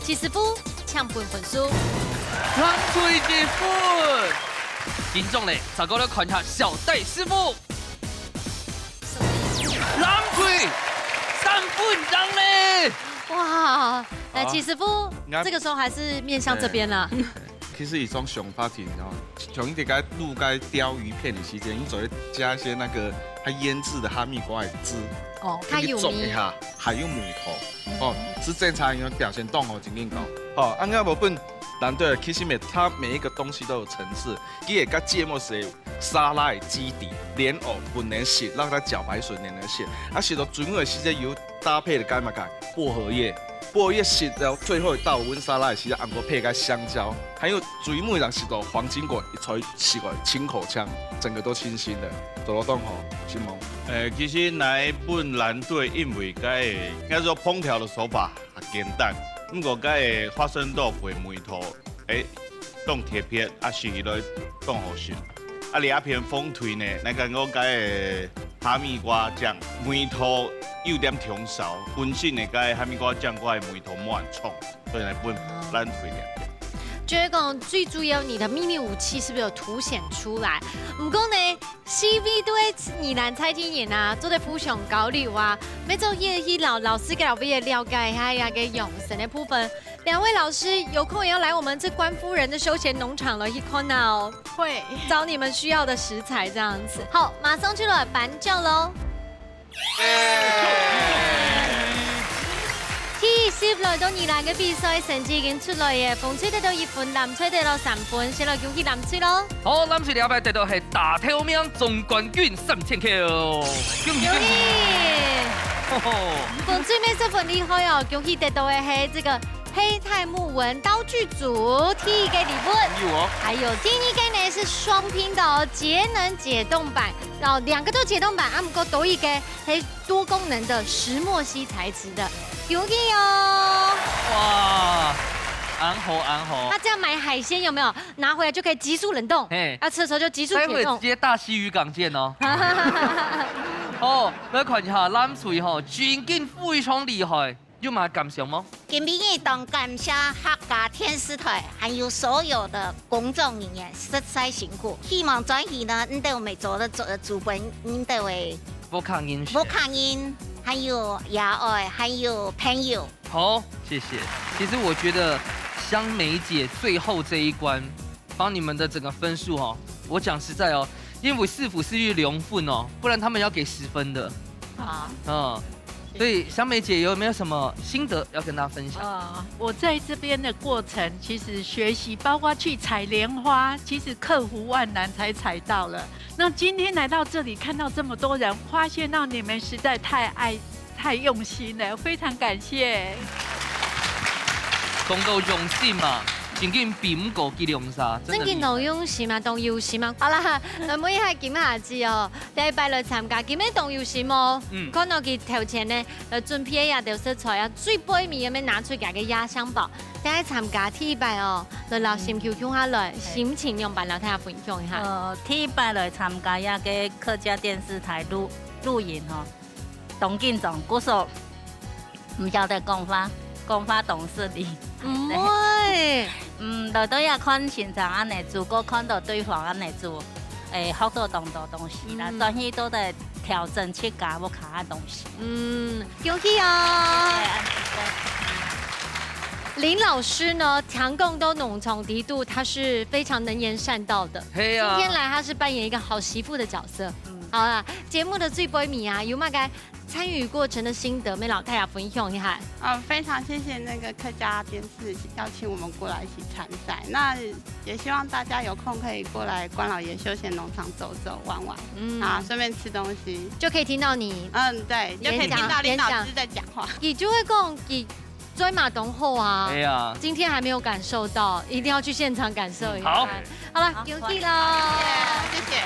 其師傅搶半分數。浪吹的粉，觀眾嚟就過嚟看下小戴師傅，浪吹3分鐘嘞！哇，來齊師傅，這個時候還是面向這邊啦。其實一種想法挺哦，從一點入該鯛魚片的時間，你就會加一些那個它醃製的哈密瓜的汁，它有味哈，還有梅頭，是正常樣表現檔哦，真緊講。安啱無本。蓝队其实它每一个东西都有层次，伊会甲芥末是沙拉的基底，莲藕混连色，让它茭白笋连连色，啊，食到最后的时阵油搭配的该嘛该薄荷叶。薄荷叶食到最后到温沙拉的时阵，红果配个香蕉，还有最尾人食到黄金果，一吹吃过清口腔，整个都清新的。走路动好，新萌。其实来本蓝队，因为该应该说烹调的手法简单，不过该花生豆配梅头，冻贴片啊是落冻好食。啊，另一片风腿呢，那个我该哈密瓜酱梅头有点重烧，本身的该哈密瓜酱我的梅头满冲，所以来本蓝腿2片。觉得讲最主要你的秘密武器是不是有凸显出来？不过呢 ，CV 对宜兰蔡天妍啊，做的非常高流啊，每周去老师给老师了解一下呀个养生的部分。2位老师有空也要来我们这官夫人的休闲农场了，去看哦，会找你们需要的食材这样子。好，马上去了颁奖喽。T10來到宜蘭嘅比賽成績已經出來嘅，馮吹得到1分，藍吹得到3分，先來恭喜藍吹咯！好，藍吹了解得到係大頭名總冠軍3000 Q， 恭喜！馮吹咩10分厲害哦，恭喜得到嘅係這個黑泰木紋道具組 T 嘅禮物，有哦。還有第2個呢是雙拼的哦，節能解凍版，然後2個都解凍版，啊，不過多一個係多功能的石墨烯材質的。恭喜哦！哇，安好。那这样买海鲜有没有拿回来就可以急速冷冻？要吃的时候就急速解冻。直接大溪渔港见哦。哦，来看一下蓝水吼，真劲非常厉害，有嘛感想吗？今日当感谢客家电视台，还有所有的公众人员实在辛苦。希望转移呢，你对我们做的主本，你对为不抗音，还有牙爱，还有朋友。好，谢谢。其实我觉得香梅姐最后这一关，帮你们的整个分数哦，我讲实在哦，因为市府是去2份哦，不然他们要给10分的。所以香梅姐有没有什么心得要跟大家分享？我在这边的过程，其实学习，包括去采莲花，其实克服万难才采到了。那今天来到这里，看到这么多人，发现到你们实在太用心了，非常感谢。讲到用心嘛，真紧比唔过吉良沙，真嘅都用心嘛，當要心嘛。好啦，每一下檢下子哦，第一擺來參加，今日當要心哦。看到佢頭前呢，準備呀條食材啊，最背面咁樣拿出嚟嘅壓箱寶。第一參加第一擺哦，來留心 QQ 下來，心情用白聊睇下分享一下。第一擺來參加呀個客家電視台錄影哦，董建總姑嫂唔曉得講法董事理。唔會，來到也看現場安尼做，過看到對方安尼做，學到當多東西啦，專業都在調整切家我卡嘅東西。恭喜哦！林老師呢，強共都農從敵度，他是非常能言善道的。今天來他是扮演一個好媳婦的角色。好啦，節目的最背面啊，有乜嘅參與過程的心得，俾老太太分享一下。非常謝謝那個客家電視邀請我們過來一起參賽，那也希望大家有空可以過來關老爺休閒農場走走玩玩，順便吃東西，就可以聽到你，對，就可以聽到林老師在講話。你就會講你追馬東後啊，哎呀，今天還沒有感受到，一定要去現場感受一下。好了，恭喜啦，謝謝。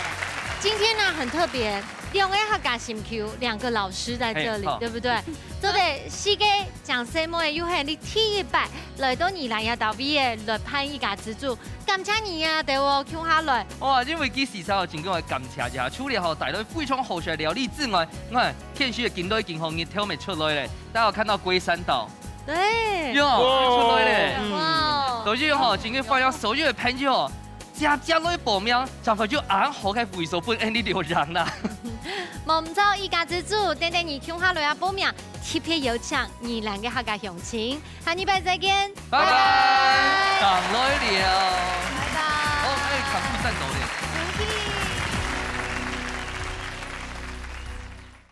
今天呢很特別，2位客家新 Q， 2個老師在這裡，對不對？做的世界講什麼？又係你第一擺來到宜蘭也到尾嘅來攀一家之主，感謝你啊！對我聽下來。哇，因為佢時時候真講係感謝一下，除了帶來非常好食的料理之外，我看天氣嘅見到已經紅熱跳未出來咧，大家有看到龜山島，對，有出來咧，哇，所以吼，今天發現所有的朋友。加落去報名，就快就啱好嘅回收本 Andy 留人啦。冇唔錯，一家之主，等等你聽下來啊報名，特別有請宜蘭嘅客家鄉親，下禮拜再見，拜拜，上來了。